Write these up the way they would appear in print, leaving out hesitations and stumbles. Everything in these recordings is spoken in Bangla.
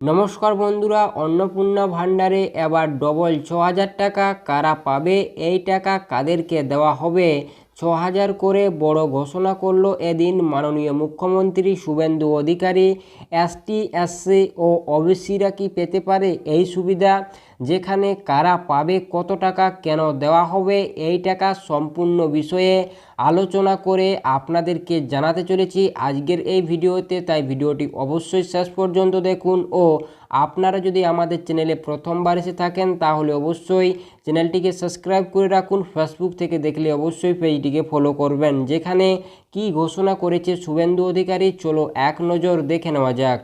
নমস্কার বন্ধুরা, অন্নপূর্ণা ভান্ডারে এবার ডবল ৬,০০০ টাকা কারা পাবে? এই টাকা কাদেরকে দেওয়া হবে? ৬,০০০ করে বড় ঘোষণা করলো এদিন মাননীয় মুখ্যমন্ত্রী শুভেন্দু অধিকারী। এসটি, এসসি ও ওবিসিরা কি পেতে পারে এই সুবিধা? যেখানে কারা পাবে, কত টাকা, কেন দেওয়া হবে এই টাকা, সম্পূর্ণ বিষয়ে আলোচনা করে আপনাদেরকে জানাতে চলেছি আজকের এই ভিডিওতে। তাই ভিডিওটি অবশ্যই শেষ পর্যন্ত দেখুন। ও আপনারা যদি আমাদের চ্যানেলে প্রথমবার এসে থাকেন তাহলে অবশ্যই চ্যানেলটিকে সাবস্ক্রাইব করে রাখুন। ফেসবুক থেকে দেখলে অবশ্যই পেজটিকে ফলো করবেন। যেখানে কি ঘোষণা করেছে শুভেন্দু অধিকারী, চলো এক নজর দেখে নেওয়া যাক।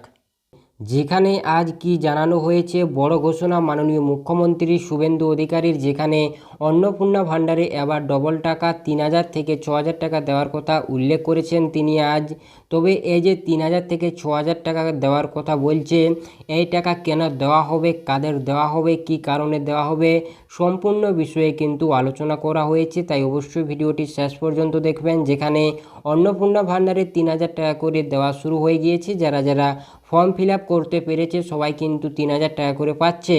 যেখানে আজ কি জানানো হয়েছে, বড় ঘোষণা মাননীয় মুখ্যমন্ত্রী শুভেন্দু অধিকারীর। যেখানে অন্নপূর্ণা ভান্ডারে এবার ডবল টাকা ৩,০০০ থেকে ৬,০০০ টাকা দেওয়ার কথা উল্লেখ করেছেন তিনি আজ। তবে এই যে ৩,০০০ থেকে ৬,০০০ টাকা দেওয়ার কথা বলছে, এই টাকা কেন দেওয়া হবে, কাদের দেওয়া হবে, কি কারণে দেওয়া হবে, সম্পূর্ণ বিষয়ে কিন্তু আলোচনা করা হয়েছে। তাই অবশ্যই ভিডিওটি শেষ পর্যন্ত দেখবেন। যেখানে অন্নপূর্ণা ভান্ডারে ৩,০০০ টাকা করে দেওয়া শুরু হয়ে গিয়েছে। যারা যারা ফর্ম ফিল আপ করতে পেরেছে সবাই কিন্তু ৩,০০০ টাকা করে পাচ্ছে।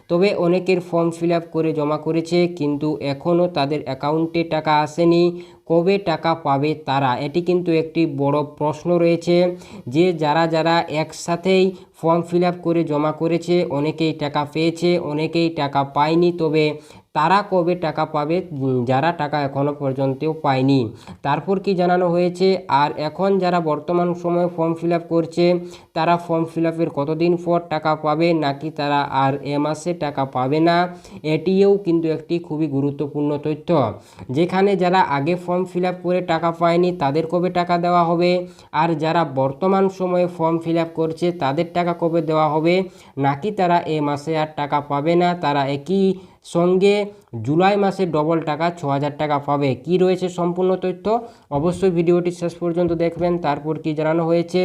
তবে অনেকের ফর্ম ফিল আপ করে জমা করেছে কিন্তু এখনও তাদের অ্যাকাউন্টে টাকা আসেনি। কবে টাকা পাবে তারা, এটি কিন্তু একটি বড় প্রশ্ন রয়েছে। যে যারা যারা একসাথেই ফর্ম ফিল আপ করে জমা করেছে, অনেকেই টাকা পেয়েছে, অনেকেই টাকা পায়নি। তবে তারা কবে টাকা পাবে, যারা টাকা এখনও পর্যন্তও পায়নি। তারপর কি জানানো হয়েছে, আর এখন যারা বর্তমান সময়ে ফর্ম ফিল আপ করছে তারা ফর্ম ফিল আপের কতদিন পর টাকা পাবে, নাকি তারা আর এ মাসে টাকা পাবে না, এটিও কিন্তু একটি খুবই গুরুত্বপূর্ণ তথ্য। যেখানে যারা আগে ফর্ম ফিল আপ করে টাকা পায়নি তাদের কবে টাকা দেওয়া হবে, আর যারা বর্তমান সময়ে ফর্ম ফিল আপ করছে তাদের টাকা কবে দেওয়া হবে, নাকি তারা এ মাসে আর টাকা পাবে না, তারা একই সঙ্গে জুলাই মাসে ডবল টাকা ৬,০০০ টাকা পাবে। কি রয়েছে সম্পূর্ণ তথ্য, অবশ্যই ভিডিওটি শেষ পর্যন্ত দেখবেন। তারপর কি জানানো হয়েছে,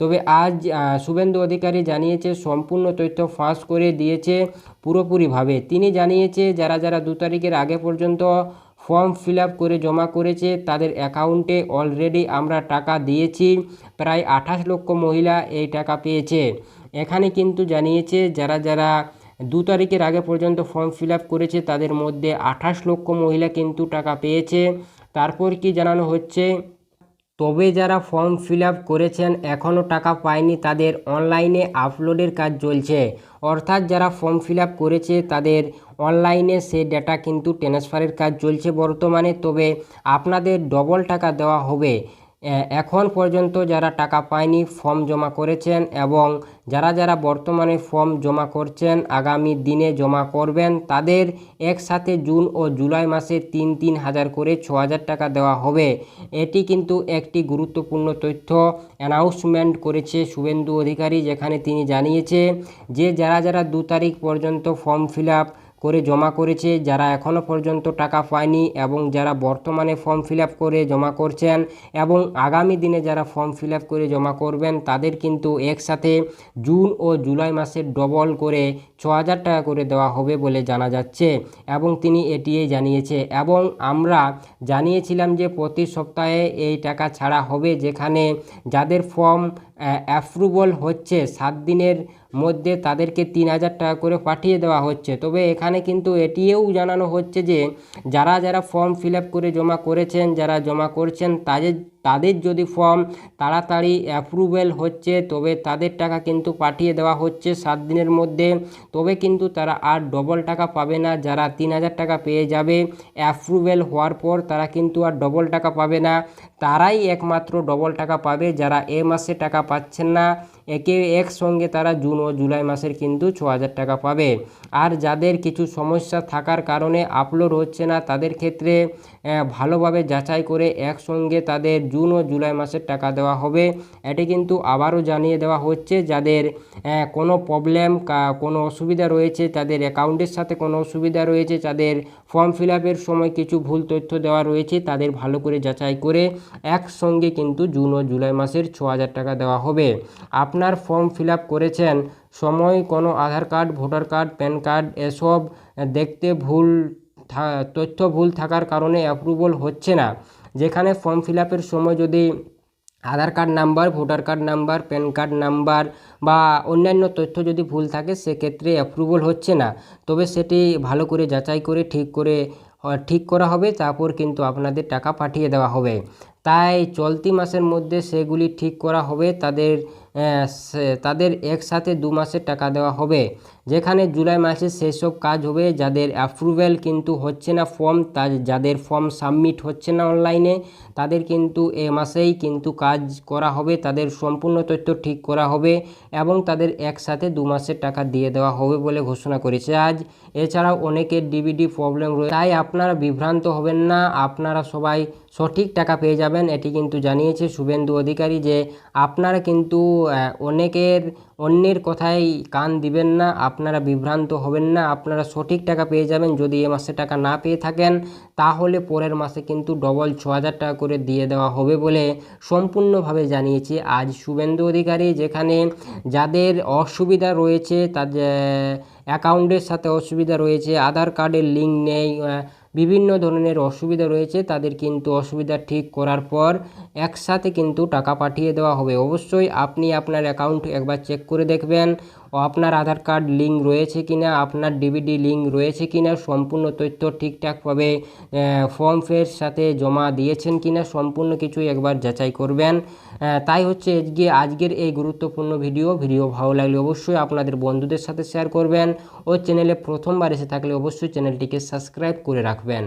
তবে আজ শুভেন্দু অধিকারী জানিয়েছে, সম্পূর্ণ তথ্য ফাঁস করে দিয়েছে পুরোপুরিভাবে। তিনি জানিয়েছে যারা যারা 2 তারিখের আগে পর্যন্ত ফর্ম ফিল আপ করে জমা করেছে তাদের অ্যাকাউন্টে অলরেডি আমরা টাকা দিয়েছি। প্রায় 28 লক্ষ মহিলা এই টাকা পেয়েছে। এখানে কিন্তু জানিয়েছে যারা যারা 2 তারিখের আগে পর্যন্ত ফর্ম ফিল আপ করেছে তাদের মধ্যে 28 লক্ষ মহিলা কিন্তু টাকা পেয়েছে। তারপর কি জানানো হচ্ছে, তবে যারা ফর্ম ফিল আপ করেছেন এখনও টাকা পায়নি তাদের অনলাইনে আপলোডের কাজ চলছে। অর্থাৎ যারা ফর্ম ফিল আপ করেছে তাদের অনলাইনে সে ডেটা কিন্তু ট্রান্সফারের কাজ চলছে বর্তমানে। তবে আপনাদের ডবল টাকা দেওয়া হবে। এখন পর্যন্ত যারা টাকা পায়নি ফর্ম জমা করেছেন এবং যারা যারা বর্তমানে ফর্ম জমা করছেন আগামী দিনে জমা করবেন তাদের একসাথে জুন ও জুলাই মাসে ৩,০০০ করে ৬,০০০ টাকা দেওয়া হবে। এটি কিন্তু একটি গুরুত্বপূর্ণ তথ্য অ্যানাউন্সমেন্ট করেছে শুভেন্দু অধিকারী। যেখানে তিনি জানিয়েছে যে যারা যারা 2 তারিখ পর্যন্ত ফর্ম ফিল আপ করে জমা করেছে, যারা এখনও পর্যন্ত টাকা পায়নি এবং যারা বর্তমানে ফর্ম ফিল আপ করে জমা করছেন এবং আগামী দিনে যারা ফর্ম ফিল আপ করে জমা করবেন তাদের কিন্তু একসাথে জুন ও জুলাই মাসের ডবল করে ৬,০০০ টাকা করে দেওয়া হবে বলে জানা যাচ্ছে এবং তিনি এটিই জানিয়েছে। এবং আমরা জানিয়েছিলাম যে প্রতি সপ্তাহে এই টাকা ছাড়া হবে। যেখানে যাদের ফর্ম অ্যাপ্রুভাল হচ্ছে 7 দিনের মধ্যে তাদেরকে ৩,০০০ টাকা করে পাঠিয়ে দেওয়া হচ্ছে। তবে এখানে কিন্তু এটিও জানানো হচ্ছে যে যারা যারা ফর্ম ফিল আপ করে জমা করেছেন, যারা জমা করছেন তাদের যদি ফর্ম তাড়াতাড়ি অ্যাপ্রুভেল হচ্ছে তবে তাদের টাকা কিন্তু পাঠিয়ে দেওয়া হচ্ছে 7 দিনের মধ্যে। তবে কিন্তু তারা আর ডবল টাকা পাবে না। যারা ৩,০০০ টাকা পেয়ে যাবে অ্যাপ্রুভেল হওয়ার পর তারা কিন্তু আর ডবল টাকা পাবে না। তারাই একমাত্র ডবল টাকা পাবে যারা এ মাসে টাকা পাচ্ছেন না। একসঙ্গে তারা জুন ও জুলাই মাসের কিন্তু ৬,০০০ টাকা পাবে। আর যাদের কিছু সমস্যা থাকার কারণে আপলোড হচ্ছে না তাদের ক্ষেত্রে ভালোভাবে যাচাই করে একসঙ্গে তাদের জুন ও জুলাই মাসের টাকা দেওয়া হবে। এটি কিন্তু আবারও জানিয়ে দেওয়া হচ্ছে যাদের কোনো প্রবলেম, কোনো অসুবিধা রয়েছে, তাদের অ্যাকাউন্টের সাথে কোনো অসুবিধা রয়েছে, তাদের ফর্ম ফিল আপের সময় কিছু ভুল তথ্য দেওয়া রয়েছে, তাদের ভালো করে যাচাই করে একসঙ্গে কিন্তু জুন ও জুলাই মাসের ৬,০০০ টাকা দেওয়া হবে। আপনার ফর্ম ফিল আপ করেছেন সময় কোনো Aadhaar card, voter card, PAN card এসব দেখতে তথ্য ভুল থাকার কারণে অ্যাপ্রুভাল হচ্ছে না। যেখানে ফর্ম ফিল আপের সময় যদি Aadhaar card number, voter card number, PAN card number বা অন্যান্য তথ্য যদি ভুল থাকে সেক্ষেত্রে অ্যাপ্রুভাল হচ্ছে না। তবে সেটি ভালো করে যাচাই করে ঠিক করা হবে, তারপর কিন্তু আপনাদের টাকা পাঠিয়ে দেওয়া হবে। তাই চলতি মাসের মধ্যে সেগুলি ঠিক করা হবে। তাদের একসাথে 2 মাসের টাকা দেওয়া হবে। যেখানে জুলাই মাসে সেই সব কাজ হবে যাদের অ্যাপ্রুভেল কিন্তু হচ্ছে না ফর্ম, যাদের ফর্ম সাবমিট হচ্ছে না অনলাইনে, তাদের কিন্তু এ মাসেই কিন্তু কাজ করা হবে, তাদের সম্পূর্ণ তথ্য ঠিক করা হবে এবং তাদের একসাথে 2 মাসের টাকা দিয়ে দেওয়া হবে বলে ঘোষণা করেছে আজ। এছাড়াও অনেকের ডিবিডি প্রবলেম রয়েছে, তাই আপনারা বিভ্রান্ত হবেন না, আপনারা সবাই সঠিক টাকা পেয়ে যাবেন। এটি কিন্তু জানিয়েছে শুভেন্দু অধিকারী যে আপনারা কিন্তু অন্যের কথায় কান দিবেন না, আপনারা বিভ্রান্ত হবেন না, আপনারা সঠিক টাকা পেয়ে যাবেন। যদি এ মাসে টাকা না পেয়ে থাকেন তাহলে পরের মাসে কিন্তু ডবল 6,000 টাকা করে দিয়ে দেওয়া হবে বলে সম্পূর্ণভাবে জানিয়েছে আজ শুভেন্দু অধিকারী। যেখানে যাদের অসুবিধা রয়েছে, তাদের অ্যাকাউন্টের সাথে অসুবিধা রয়েছে, আধার কার্ডের লিঙ্ক নেই, বিভিন্ন ধরনের অসুবিধা রয়েছে, তাদের কিন্তু অসুবিধা ঠিক করার পর একসাথে কিন্তু টাকা পাঠিয়ে দেওয়া হবে। অবশ্যই আপনি আপনার অ্যাকাউন্ট একবার চেক করে দেখবেন ও আপনার আধার কার্ড লিঙ্ক রয়েছে কিনা, আপনার ডিবিডি লিঙ্ক রয়েছে কিনা, সম্পূর্ণ তথ্য ঠিকঠাকভাবে ফর্মের সাথে জমা দিয়েছেন কিনা, সম্পূর্ণ কিছু একবার যাচাই করবেন। তাই হচ্ছে আজকের এই গুরুত্বপূর্ণ ভিডিও ভালো লাগলে অবশ্যই আপনাদের বন্ধুদের সাথে শেয়ার করবেন ও চ্যানেলে প্রথমবার এসে থাকলে অবশ্যই চ্যানেলটিকে সাবস্ক্রাইব করে রাখবেন।